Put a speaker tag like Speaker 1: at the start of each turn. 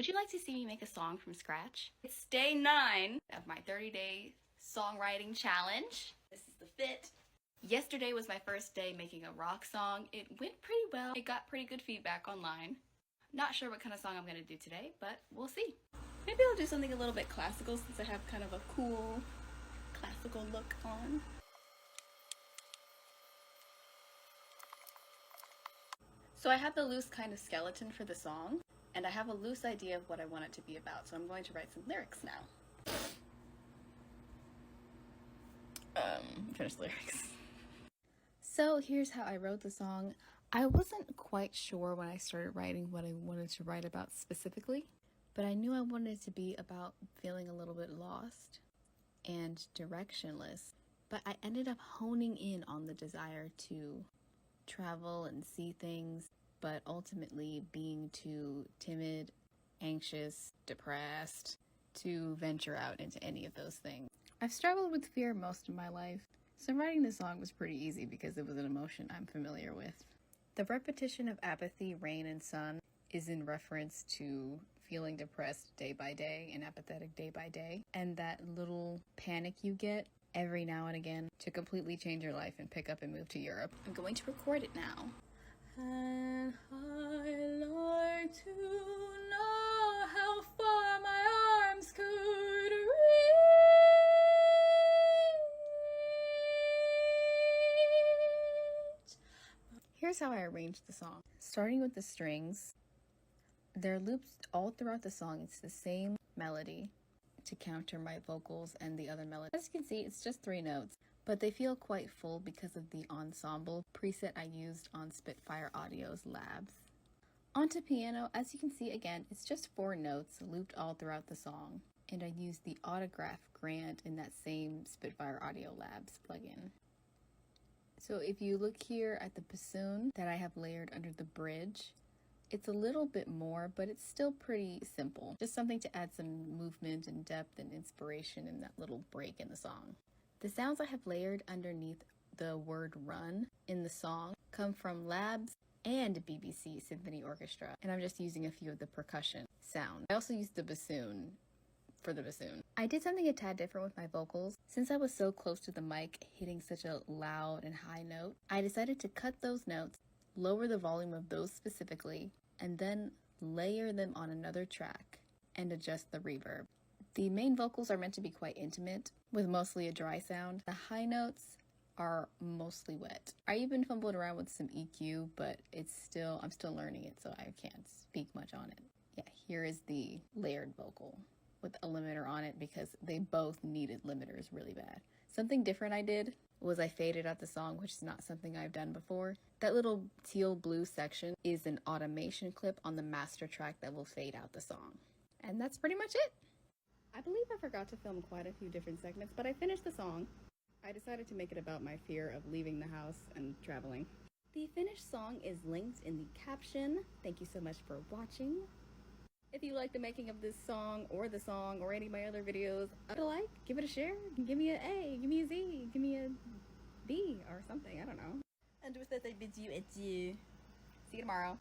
Speaker 1: Would you like to see me make a song from scratch? It's day 9 of my 30-day songwriting challenge. This is the fit. Yesterday was my first day making a rock song. It went pretty well. It got pretty good feedback online. Not sure what kind of song I'm gonna do today, but we'll see. Maybe I'll do something a little bit classical since I have kind of a cool classical look on. So I have the loose kind of skeleton for the song, and I have a loose idea of what I want it to be about, so I'm going to write some lyrics now. Finish lyrics. So here's how I wrote the song. I wasn't quite sure when I started writing what I wanted to write about specifically, but I knew I wanted it to be about feeling a little bit lost and directionless. But I ended up honing in on the desire to travel and see things, but ultimately being too timid, anxious, depressed to venture out into any of those things. I've struggled with fear most of my life, so writing this song was pretty easy because it was an emotion I'm familiar with. The repetition of apathy, rain, and sun is in reference to feeling depressed day by day and apathetic day by day, and that little panic you get every now and again to completely change your life and pick up and move to Europe. I'm going to record it now. And I like to know how far my arms could reach. Here's how I arranged the song. Starting with the strings, there are loops all throughout the song. It's the same melody to counter my vocals and the other melody. As you can see, it's just 3 notes, but they feel quite full because of the ensemble preset I used on Spitfire Audio's Labs. Onto piano, as you can see again, it's just 4 notes looped all throughout the song, and I used the Autograph Grant in that same Spitfire Audio Labs plugin. So if you look here at the bassoon that I have layered under the bridge, it's a little bit more, but it's still pretty simple. Just something to add some movement and depth and inspiration in that little break in the song. The sounds I have layered underneath the word run in the song come from Labs and BBC Symphony Orchestra, and I'm just using a few of the percussion sound. I also used the bassoon for the bassoon. I did something a tad different with my vocals. Since I was so close to the mic hitting such a loud and high note, I decided to cut those notes, lower the volume of those specifically, and then layer them on another track and adjust the reverb. The main vocals are meant to be quite intimate, with mostly a dry sound. The high notes are mostly wet. I even fumbled around with some EQ, but I'm still learning it, so I can't speak much on it. Yeah, here is the layered vocal with a limiter on it because they both needed limiters really bad. Something different I did was I faded out the song, which is not something I've done before. That little teal blue section is an automation clip on the master track that will fade out the song. And that's pretty much it. I believe I forgot to film quite a few different segments, but I finished the song. I decided to make it about my fear of leaving the house and traveling. The finished song is linked in the caption. Thank you so much for watching. If you like the making of this song or any of my other videos, give it a like, give it a share, give me an A, give me a Z, give me a B or something, I don't know. And with that, I bid you adieu. See you tomorrow.